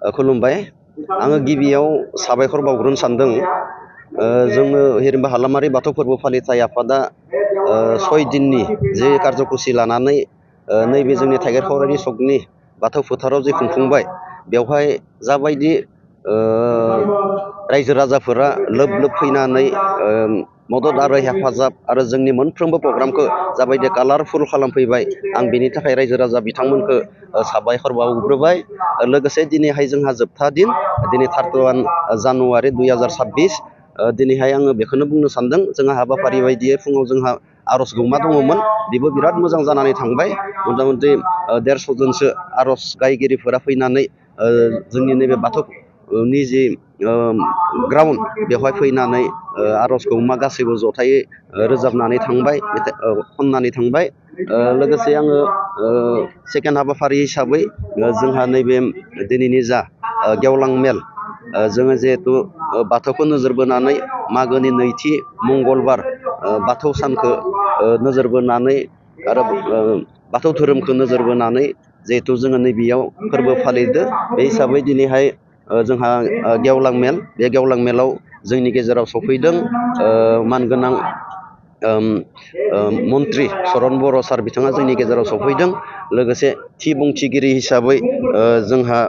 खुलुमबाय। आङो गिबियाव साबायखर बावग्रोनो सानदों। जोङो हिरिमबा हालामारि बाथौ फोरबो फालिथाय आफादा 6 दिननि जे कार्यकुसि लानानै नैबे जोंनि थाइगेर खावरारि सकनि बाथौ फोथाराव जे खुंफुंबाय, बेवहाय जाबायदि रायजो राजाफोरा लोब लोब फैनानै मदद आरो हेफाजाब आरो जोंनि मोनफ्रोमबो प्रग्रामखौ जाबायदि कालारफुल खालामफैबाय, आं बेनि थाखाय रायजो राजा बिथांमोनखौ साबायखर बावग्रोबाय। लोगोसे दिनैहाय जोंहा जोबथा दिन, दिनै 31 जानुवारि 2026। दिनैहाय आङो बेखौनो बुंनो सानदों, जोंहा हाबाफारि बायदियै फुङाव जोंहा आर'ज गौमा दङमोन, बेबो बिराद मोजां जानानै थांबाय। मथा मथि 150 जनसो आर'ज गायगिरिफोरा फैनानै जोंनि नैबे बाथौनि जि ग्राउन्ड बेवहाय फैनानै आर'ज गौमा गासैबो जथायै रोजाबनानै थांबाय, मेथाइ खननानै थांबाय। लोगोसे आङो सेकेन्ड हाबाफारि हिसाबै जोंहा नैबे दिनैनि जा गेवलां मेल, जोङो जिहेथु बाथौखौ नोजोर बोनानै मागोनि नैथि मंगलबार बाथौ सानखौ नोजोर बोनानै आरो बाथौ धोरोमखौ नोजोर बोनानै जिहेथु जोङो नैबेयाव फोरबो फालिदों, बे हिसाबै दिनैहाय जोंहा गेवलां मेल, बे गेवलां मेलाव जोंनि गेजेराव सफैदों मानगोनां मन्त्रि चरण बर' सार बिथाङा जोंनि गेजेराव सफैदों। लोगोसे थि बुंथिगिरि हिसाबै जोंहा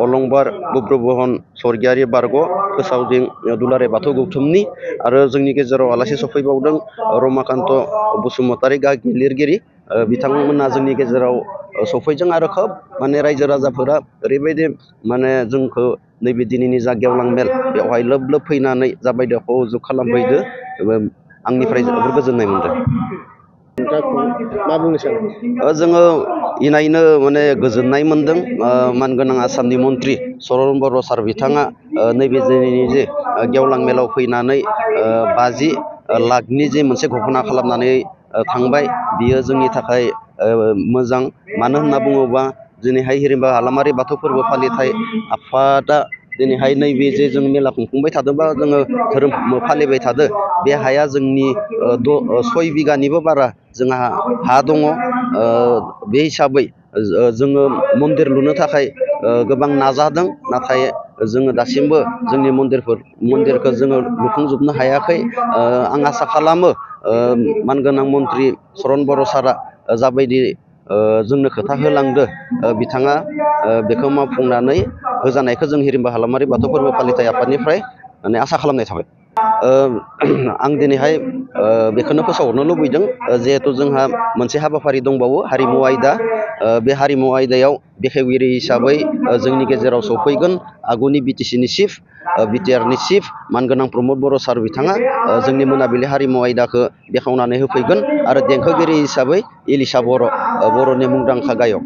अलंबार बुब्रबहन स्वर्गीयारि बारग' फोसावदिं दुलाराय बाथौ गौथुमनि आरो जोंनि गेजेराव आलासि सफैबावदों रमाकान्त बसुमतारी गागि लिरगिरि, बिथांमोना जोंनि गेजेराव सफैदों। आरो खोब माने रायजो राजाफोरा ओरैबायदि माने जोंखौ नैबे दिनैनि जा गेवलां मेल बेवहाय लोब लोब फैनानै जाबायदि सहजुग खालामफैदो, आंनिफ्राय जोबोर गोजोननाय मोनदों। मा बुंनो सानो? जोङो इनायनो माने गोजोननाय मोनदों। मानगोनां आसामनि मन्त्रि चरण बर' सार बिथाङा नैबे दिनैनि जे गेवलां मेलाव फैनानै 50 लाखनि जे मोनसे घोषणा खालामनानै थांबाय, बियो जोंनि थाखाय मोजां। मानो होनना बुङोबा दिनैहाय हिरिमबा हालामारि बाथौ फोरबो फालिथाय आफादा दिनैहाय नैबे जे जों मेला खुंफुंबाय थादोंबा जोङो धोरोम फालिबाय थादों, बे हाया जोंनि 6 बिगानिबो बारा जोंहा हा दङ। बे हिसाबै जोङो मन्दिर लुनो थाखाय गोबां नाजादों, नाथाय जोङो दासिमबो जोंनि मन्दिरखौ जोङो लुफुंजोबनो हायाखै। आं आसा खालामो मानगोनां मन्त्रि चरण बर' सारा जाबायदि जोंनो खोथा होलांदो, बिथाङा बेखौ मावफुंनानै होजानायखौ जों हिरिमबा हालामारि बाथौ फोरबो फालिथाय आफादनिफ्राय माने आसा खालामनाय थाबाय। आं दिनैहाय बेखौनो फोसावहरनो लुबैदों, जिहेथु जोंहा मोनसे हाबाफारि दंबावो हारिमु आयदा। बे हारिमु आयदायाव बेखेवगिरि हिसाबै जोंनि गेजेराव सफैगोन आगुनि बिटिसिनि चिफ, बिटिआरनि चिफ मानगोनां प्रमद बर' सार बिथाङा जोंनि मोनाबिलि हारिमु आयदाखौ बेखेवनानै होफैगोन। आरो देंखोगिरि हिसाबै इलिसा बर', बर'नि मुंदांखा गायक।